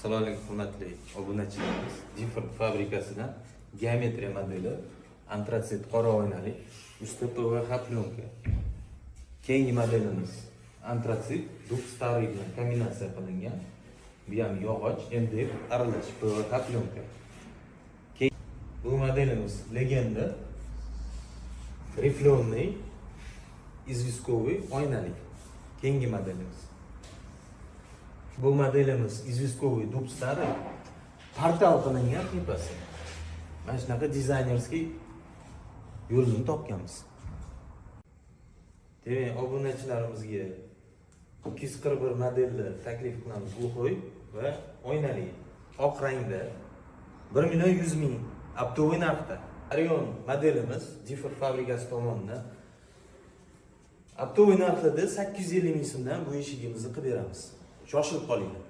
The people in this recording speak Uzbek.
Assalomu alaykum hurmatli obunachilarimiz. Difford fabrikasidan geometriya modeli antratsit qora oynali usti PVH plyonka. Keyingi modelimiz antratsit dub starый bilan kombinatsiya qilingan. Bu ham yog'och MDF aralash PVH plyonka. Bu modelimiz legenda riflonli izviskovый oynali. Keyingi modelimiz. Bu modelimiz izviskovый dub starый portal qilingan tepasi. Mana shunaqa dizaynerskiy yo'lini topganmiz. Demak, obunachilarimizga 241 modelni taklif qilamiz. Gluxoy va oynali oq rangda 1.100.000 optovoy narxda. Arion modelimiz Difford fabrikasi tomonidan optovoy narxida 850 ming so'mdan bu eshigimizni qilib beramiz. Shoshilib qolinglar.